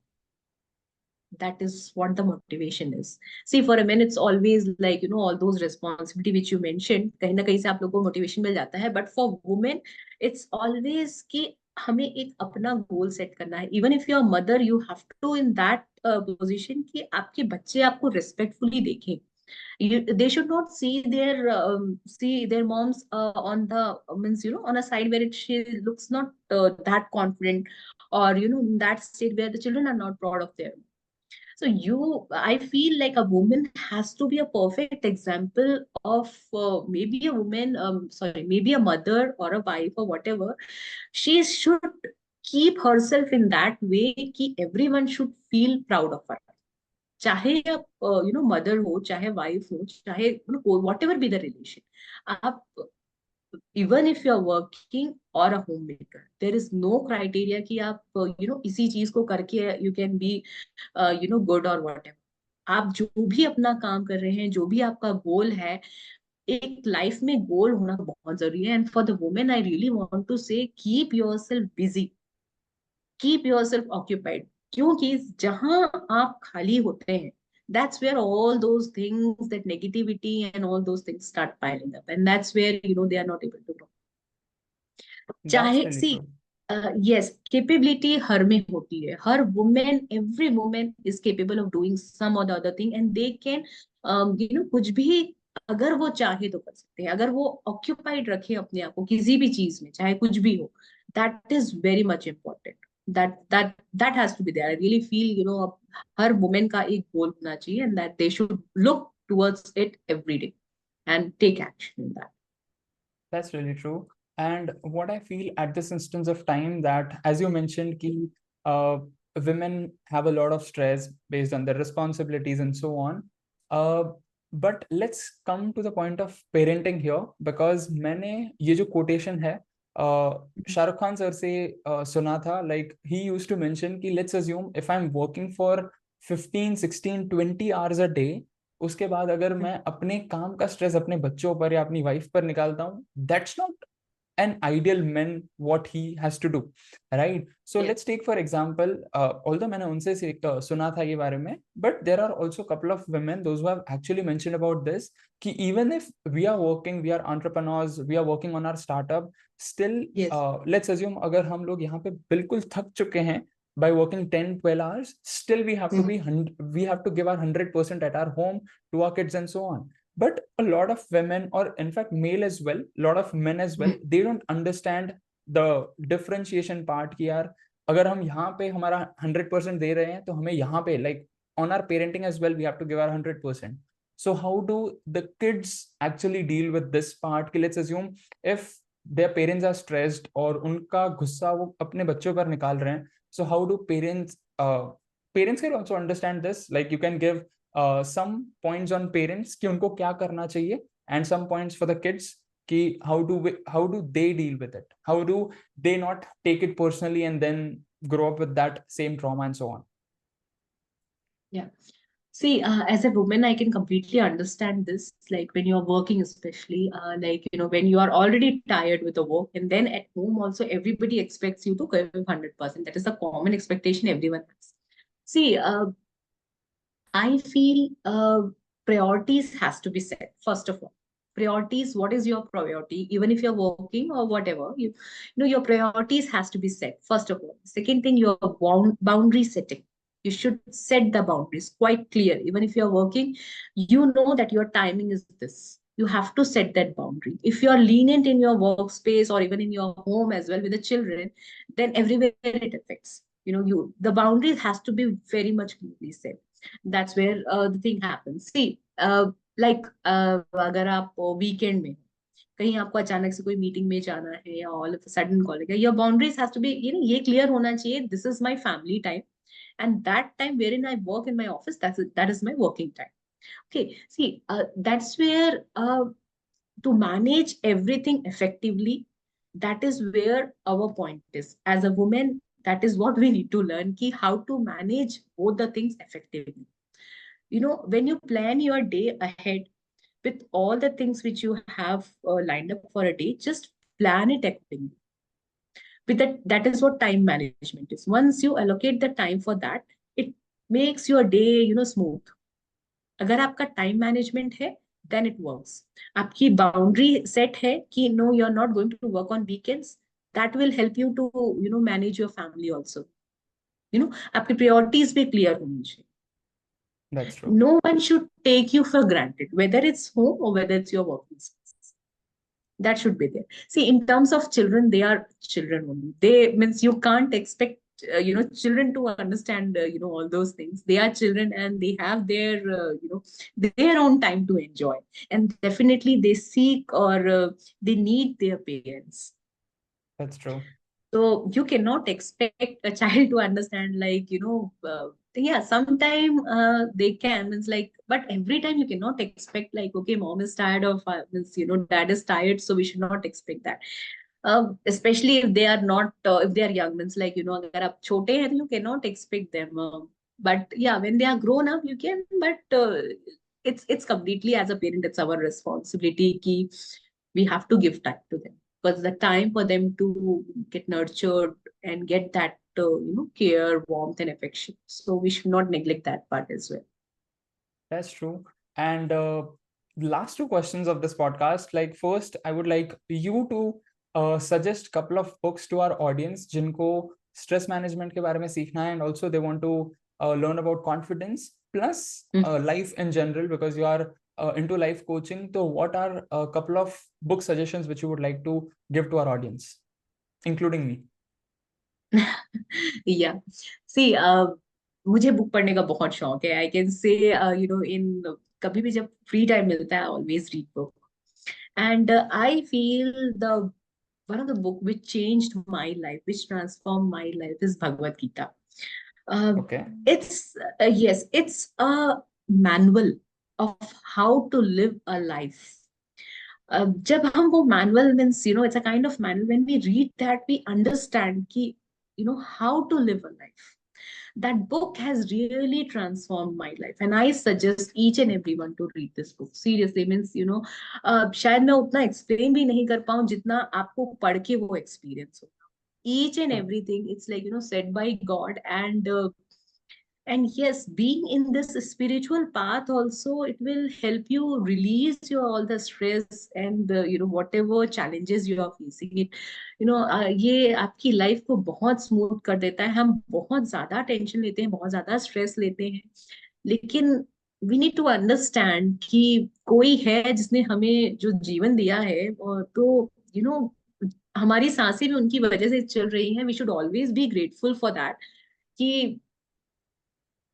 Speaker 1: that is what the motivation is. See, for a man it's always like all those responsibility which you mentioned, कहीं ना कहीं से आप लोगों को मोटिवेशन मिल जाता है. But for women it's always कि हमें एक अपना गोल सेट करना है. Even if you are mother, you have to in that position कि आपके बच्चे आपको रिस्पेक्टफुली देखें. They should not see their moms on the means on a side where she looks not that confident, or in that state where the children are not proud of their. So I feel like a woman has to be a perfect example of maybe a woman, sorry, maybe a mother or a wife or whatever. She should keep herself in that way कि everyone should feel proud of her. चाहे आप mother हो, चाहे wife हो, चाहे whatever be the relation, आप even if you are working or a home maker, there is no criteria कि आप इसी चीज को करके you can be good or whatever. आप जो भी अपना काम कर रहे हैं, जो भी आपका गोल है, एक लाइफ में गोल होना बहुत जरूरी है. And for the women I really want to say keep yourself busy, keep yourself occupied. क्योंकि जहां आप खाली होते हैं, that's where all those things, that negativity and all those things start piling up, and that's where they are not able to grow.
Speaker 2: That's
Speaker 1: चाहे
Speaker 2: really
Speaker 1: see,
Speaker 2: true.
Speaker 1: Yes, capability हर में होती है. हर women, every women is capable of doing some or the other thing, and they can कुछ भी अगर वो चाहे तो कर सकते हैं. अगर वो ऑक्यूपाइड रखे अपने आप को किसी भी चीज में, चाहे कुछ भी हो, that is very much important. That has to be there. I really feel हर वुमेन का एक गोल होना चाहिए, and that they should look towards it every day and take action in that.
Speaker 2: That's really true. And what I feel at this instance of time, that as you mentioned, ki, uh, women have a lot of stress based on their responsibilities and so on. But let's come to the point of parenting here, because मैंने ये जो quotation है Shahrukh Khan sir से सुना था, like he use to mention कि let's assume if I am working for 15 16 20 hours a day, उसके बाद अगर मैं अपने काम का स्ट्रेस अपने बच्चों पर या अपनी वाइफ पर निकालता हूँ, that's not an ideal man what he has to do, right? So
Speaker 1: Yes.
Speaker 2: let's take for example, although मैंने उनसे सुना था ये बारे में, but there are also couple of women those who have actually mentioned about this, कि even if we are working, we are entrepreneurs, we are working on our startup, still
Speaker 1: Yes.
Speaker 2: let's assume अगर हम लोग यहाँ पे बिल्कुल थक चुके हैं by working 10-12 hours, still we have to be we have to give our 100% at our home to our kids and so on. But a lot of women, or in fact male as well, a lot of men as well, they don't understand the differentiation part कि यार अगर हम यहाँ पे हमारा 100% दे रहे हैं तो हमें यहाँ पे like on our parenting as well we have to give our 100%. So how do the kids actually deal with this part कि let's assume if their parents are stressed और उनका गुस्सा वो अपने बच्चों पर निकाल रहे हैं, so how do parents can also understand this, like you can give some points on parents कि उनको क्या करना चाहिए, and some points for the kids कि how do they deal with it, how do they not take it personally and then grow up with that same trauma and so on.
Speaker 1: Yeah. See, as a woman, I can completely understand this. Like when you're working, especially, like, when you are already tired with the work, and then at home also, everybody expects you to give 100%. That is a common expectation everyone has. See, I feel priorities has to be set, first of all. Priorities, what is your priority? Even if you're working or whatever, your priorities has to be set, first of all. Second thing, your boundary setting. You should set the boundaries quite clear. Even if you're working, you know that your timing is this. You have to set that boundary. If you're lenient in your workspace or even in your home as well with the children, then everywhere it affects. The boundaries has to be very much clearly set. That's where the thing happens. See, like अगर आप weekend में कहीं आपको अचानक से कोई meeting में जाना है या ऑल ऑफ सडन कॉल है, your boundaries has to be ये क्लियर होना चाहिए, this is my family time and that time wherein I work in my office, that is my working time. Okay, see, that's where to manage everything effectively, that is where our point is as a woman. That is what we need to learn, ki how to manage both the things effectively. When you plan your day ahead with all the things which you have lined up for a day, just plan it accordingly. With that is what time management is. Once you allocate the time for that, it makes your day smooth. अगर आपका time management है, then it works. आपकी boundary set है कि no, you are not going to work on weekends, that will help you to manage your family also. आपकी priorities भी clear होनी चाहिए.
Speaker 2: That's true.
Speaker 1: No one should take you for granted, whether it's home or whether it's your working space. That should be there. See, in terms of children, they are children only. They means you can't expect children to understand all those things. They are children and they have their their own time to enjoy, and definitely they seek or they need their parents.
Speaker 2: That's true.
Speaker 1: So you cannot expect a child to understand, like, yeah, sometime they can, means like, but every time you cannot expect, like, okay, mom is tired of, means, dad is tired, so we should not expect that. Especially if they are not, if they are young, means like, agar aap chote hain, you cannot expect them. But yeah, when they are grown up, you can, but it's completely, as a parent, it's our responsibility ki we have to give time to them, because the time for them to get nurtured and get that care, warmth, and affection. So we should not neglect that part as well.
Speaker 2: That's true. And last two questions of this podcast. Like first, I would like you to suggest couple of books to our audience जिनको stress management के बारे में सीखना है, and also they want to learn about confidence plus life in general, because you are into life coaching. So what are a couple of book suggestions which you would like to give to our audience, including me?
Speaker 1: Yeah. See, मुझे book पढ़ने का बहुत शौक है. I can say इन कभी भी जब free time मिलता है, always read book. And I feel the one of the book which changed my life, which transformed my life, is Bhagavad Gita.
Speaker 2: Okay.
Speaker 1: It's yes, it's a manual of how to live a life. जब हम वो manual means it's a kind of manual, when we read that we understand कि how to live a life. That book has really transformed my life, and I suggest each and everyone to read this book. Seriously, means शायद मैं उतना explain भी नहीं कर पाऊं जितना आपको पढ़ के वो एक्सपीरियंस हो. Each and everything, it's like said by God. And yes, being in this spiritual path also, it will help you release your all the stress and whatever challenges you are facing it. ये आपकी life को बहुत smooth कर देता है. हम बहुत ज्यादा टेंशन लेते हैं, बहुत ज्यादा स्ट्रेस लेते हैं, लेकिन वी नीड टू अंडरस्टैंड कि कोई है जिसने हमें जो जीवन दिया है, और तो हमारी सांसें भी उनकी वजह से चल रही हैं. We should always be grateful for that कि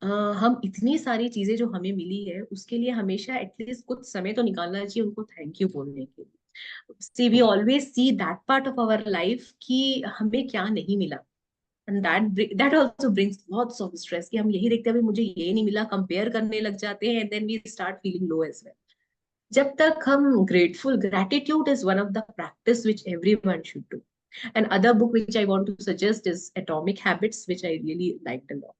Speaker 1: हम इतनी सारी चीजें जो हमें मिली है उसके लिए हमेशा एटलीस्ट कुछ समय तो निकालना चाहिए उनको थैंक यू बोलने के लिए. See we always see that part of our life कि हमें क्या नहीं मिला. And that also brings lots of stress कि हम यही देखते हैं मुझे ये नहीं मिला, कंपेयर करने लग जाते हैं, and then we start feeling low as well. जब तक हम grateful, gratitude is one of the practice which everyone should do. And other book which I want to suggest is Atomic Habits, which I really liked a lot.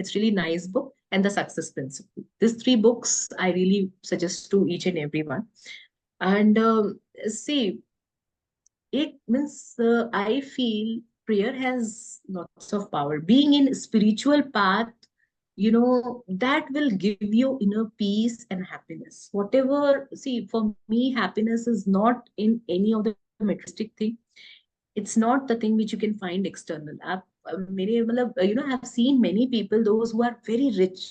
Speaker 1: It's really nice book, and The Success Principle. These three books I really suggest to each and everyone. And see, it means I feel prayer has lots of power. Being in spiritual path, that will give you inner peace and happiness. Whatever, see, for me, happiness is not in any of the materialistic thing. It's not the thing which you can find external. आप मेरे मतलब I have seen many people, those who are very rich,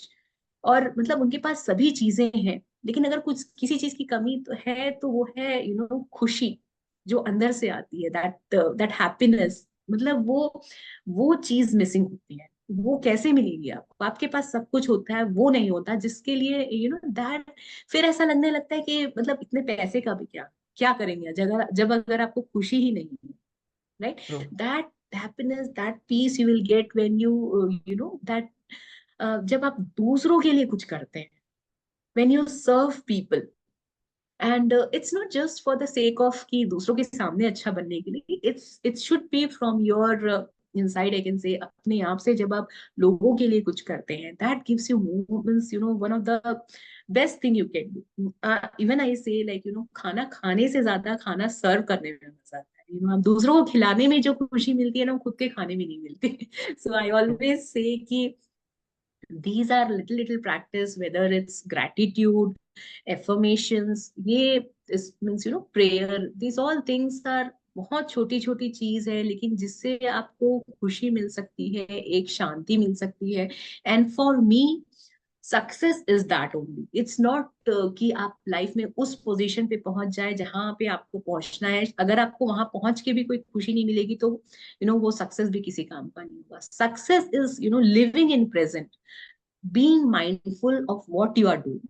Speaker 1: और मतलब उनके पास सभी चीजें हैं, लेकिन अगर कुछ किसी चीज की कमी तो है, तो वो है खुशी जो अंदर से आती है, दैट हैप्पीनेस. मतलब वो चीज मिसिंग होती है. वो कैसे मिलेगी आपको? आपके पास सब कुछ होता है, वो नहीं होता जिसके लिए दैट. फिर ऐसा लगने लगता है कि मतलब इतने पैसे का भी क्या क्या करेंगे जब अगर आपको खुशी ही नहीं है, right?
Speaker 2: True.
Speaker 1: That happiness, that peace you will get when you that जब आप दूसरों के लिए कुछ करते हैं, when you serve people. And it's not just for the sake of कि दूसरों के सामने अच्छा बनने के लिए. It should be from your inside, I can say. अपने आप से जब आप लोगों के लिए कुछ करते हैं, that gives you moments, one of the best thing you can do. Even I say, like खाना खाने से ज्यादा खाना सर्व करने में मजा आता है. हम दूसरों को खिलाने में जो खुशी मिलती है ना, वो खुद के खाने में नहीं मिलती. So I
Speaker 2: True.
Speaker 1: always say कि these are little practice, whether it's gratitude, affirmations, ये this means prayer. These all things are बहुत छोटी छोटी चीज है, लेकिन जिससे आपको खुशी मिल सकती है, एक शांति मिल सकती है. And for me, success is that only. It's not कि आप लाइफ में उस पोजीशन पे पहुंच जाए जहां पे आपको पहुंचना है. अगर आपको वहां पहुंच के भी कोई खुशी नहीं मिलेगी, तो वो सक्सेस भी किसी काम का नहीं होगा. Success is living in present, being mindful of what you are doing.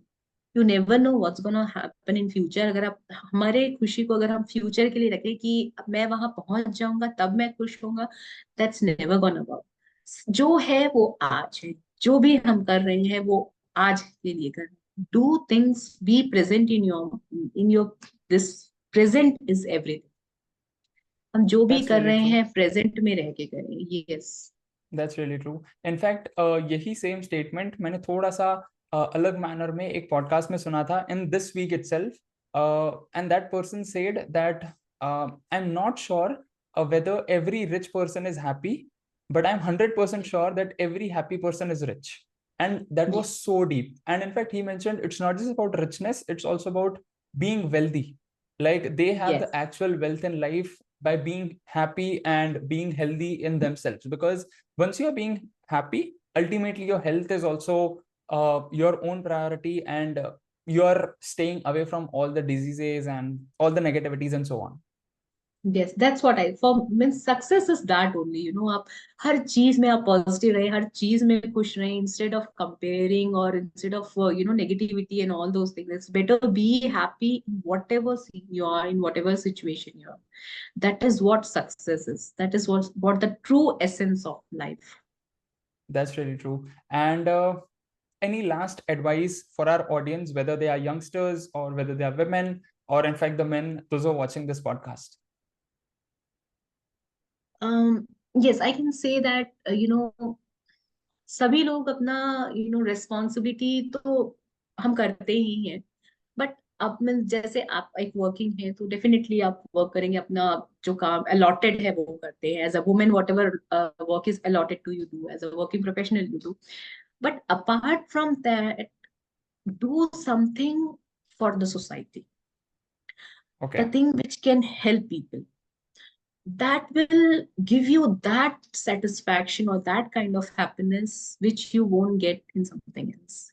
Speaker 1: You never know what's gonna happen in future. अगर आप हमारे खुशी को अगर हम फ्यूचर के लिए रखें कि मैं वहां पहुंच जाऊंगा तब मैं खुश होऊंगा, that's never gonna work. जो है वो आज है. जो भी हम कर रहे हैं वो आज के लिए कर रहे हैं. Do things, be present in your this present is everything. हम जो भी
Speaker 2: That's
Speaker 1: कर
Speaker 2: really
Speaker 1: रहे
Speaker 2: true.
Speaker 1: हैं प्रेजेंट में रह के करें. Yes.
Speaker 2: That's really true. In fact, यही सेम स्टेटमेंट मैंने थोड़ा सा अलग मैनर में एक पॉडकास्ट में सुना था in this week itself, and that person said that I am not sure whether every rich person is happy, but I'm 100% sure that every happy person is rich. And that was
Speaker 1: Yes.
Speaker 2: so deep. And in fact, he mentioned it's not just about richness, it's also about being wealthy. Like they have the
Speaker 1: Yes.
Speaker 2: actual wealth in life by being happy and being healthy in themselves. Because once you're being happy, ultimately your health is also your own priority, and you're staying away from all the diseases and all the negativities and so on.
Speaker 1: Yes, that's what I for means success is that only. आप हर चीज में आप positive रहे, हर चीज में खुश रहे, instead of comparing or instead of negativity and all those things. It's better be happy in whatever scene you are, in whatever situation you are. That is what success is. That is what the true essence of life.
Speaker 2: That's really true. And any last advice for our audience, whether they are youngsters or whether they are women, or in fact the men those who are watching this podcast?
Speaker 1: Yes, I can say that सभी लोग अपना responsibility तो हम करते ही हैं, but अब मैं जैसे आप एक वर्किंग है तो डेफिनेटली आप वर्क करेंगे, अपना जो काम अलॉटेड है वो करते हैं as a women, whatever work is allotted to you do as a working professional you do, but apart from that do something for the society, the
Speaker 2: Okay,
Speaker 1: thing which can help people, that will give you that satisfaction or that kind of happiness which you won't get in something else.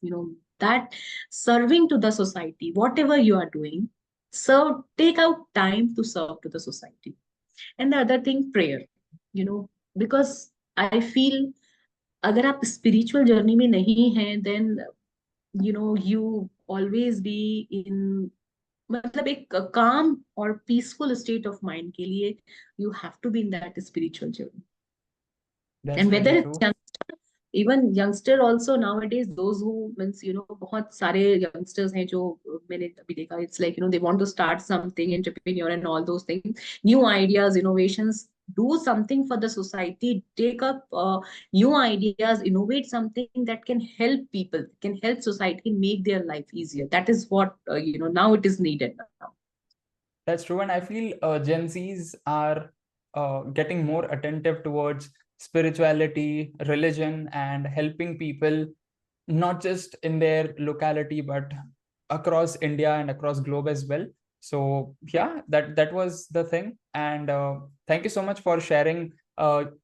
Speaker 1: That serving to the society, whatever you are doing, serve, take out time to serve to the society. And the other thing, prayer, because I feel अगर आप spiritual journey में नहीं हैं, then you always be in, मतलब एक calm or peaceful state of mind के लिए you have to be in that spiritual journey.
Speaker 2: that's
Speaker 1: And whether
Speaker 2: really
Speaker 1: it's
Speaker 2: true.
Speaker 1: even youngster also nowadays, those who means बहुत सारे youngsters हैं जो मैंने अभी देखा, it's like they want to start something, entrepreneur and all those things, new ideas, innovations, do something for the society, take up new ideas, innovate something that can help people, can help society, make their life easier. That is what now it is needed now.
Speaker 2: That's true. And I feel Gen Zs are getting more attentive towards spirituality, religion, and helping people, not just in their locality, but across India and across globe as well. So yeah, that was the thing. And thank you so much for sharing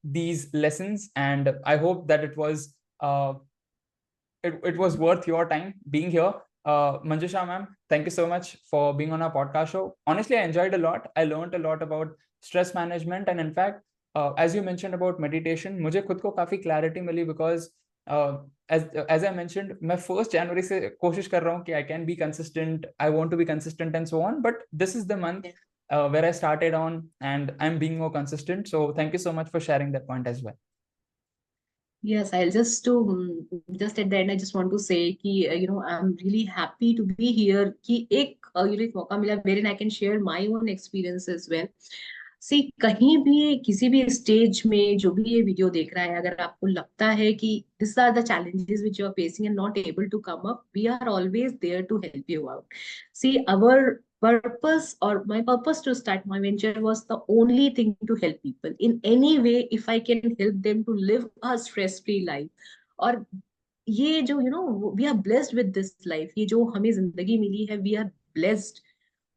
Speaker 2: these lessons. And I hope that it was worth your time being here. Manjusha ma'am, thank you so much for being on our podcast show. Honestly, I enjoyed a lot. I learned a lot about stress management. And in fact, as you mentioned about meditation, मुझे खुद को काफी clarity milli because uh, as I mentioned, मैं 1st January से कोशिश कर रहा हूँ कि I can be consistent, I want to be consistent and so on. But this is the month where I started on and I'm being more consistent. So thank you so much for sharing that point as well.
Speaker 1: Yes, I'll just at the end, I just want to say कि I'm really happy to be here, कि एक मौका मिला wherein I can share my own experience as well. See, कहीं भी किसी भी stage में जो भी ये वीडियो देख रहा है, अगर आपको लगता है कि these are the challenges which you are facing and not able to come up, we are always there to help you out. See, our purpose or my purpose to start my venture was the only thing to help people in any way. If I can help them to live a stress free life, और ये जो we are blessed with this life, ये जो हमें जिंदगी मिली है, we are blessed.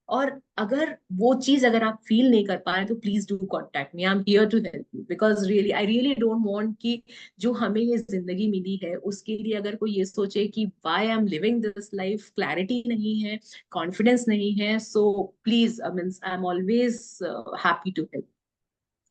Speaker 1: और अगर वो चीज अगर आप फील नहीं कर पा रहे तो please do contact me, I am here to help you, because really I really don't want कि जो हमें ये जिंदगी मिली है उसके लिए अगर कोई ये सोचे कि why I am living this life, clarity नहीं है, कॉन्फिडेंस नहीं है, so please means I am always happy to help.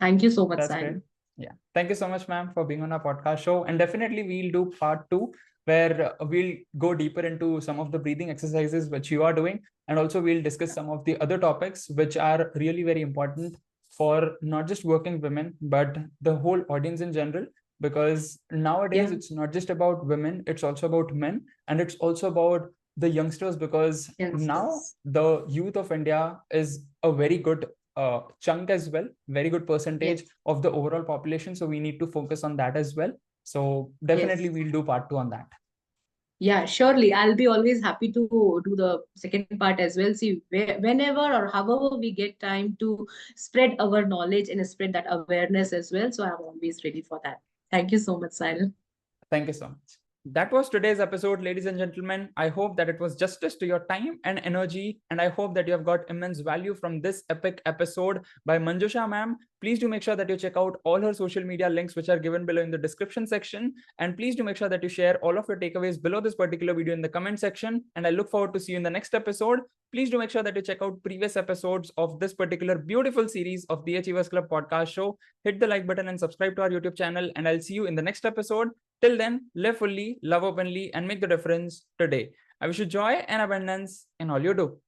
Speaker 1: Thank you so much,
Speaker 2: That's great.
Speaker 1: Sahil.
Speaker 2: Yeah. Thank you so much, ma'am, for being on our podcast show. And definitely we'll do part 2 where we'll go deeper into some of the breathing exercises which you are doing. And also we'll discuss some of the other topics which are really very important for not just working women, but the whole audience in general. Because nowadays
Speaker 1: Yeah,
Speaker 2: it's not just about women, it's also about men, and it's also about the youngsters, because now
Speaker 1: youngsters.
Speaker 2: the youth of India is a very good chunk as well, very good percentage
Speaker 1: Yes,
Speaker 2: of the overall population. So we need to focus on that as well. So definitely
Speaker 1: yes.
Speaker 2: we'll do part 2 on that.
Speaker 1: Yeah, surely. I'll be always happy to do the second part as well. See, whenever or however we get time to spread our knowledge and spread that awareness as well. So I'm always ready for that. Thank you so much, Sahil.
Speaker 2: Thank you so much. That was today's episode, ladies and gentlemen. I hope that it was justice to your time and energy, and I hope that you have got immense value from this epic episode by Manjusha ma'am. Please do make sure that you check out all her social media links, which are given below in the description section. And please do make sure that you share all of your takeaways below this particular video in the comment section. And I look forward to see you in the next episode. Please do make sure that you check out previous episodes of this particular beautiful series of the Achievers Club podcast show. Hit the like button and subscribe to our YouTube channel. And I'll see you in the next episode. Till then, live fully, love openly, and make the difference today. I wish you joy and abundance in all you do.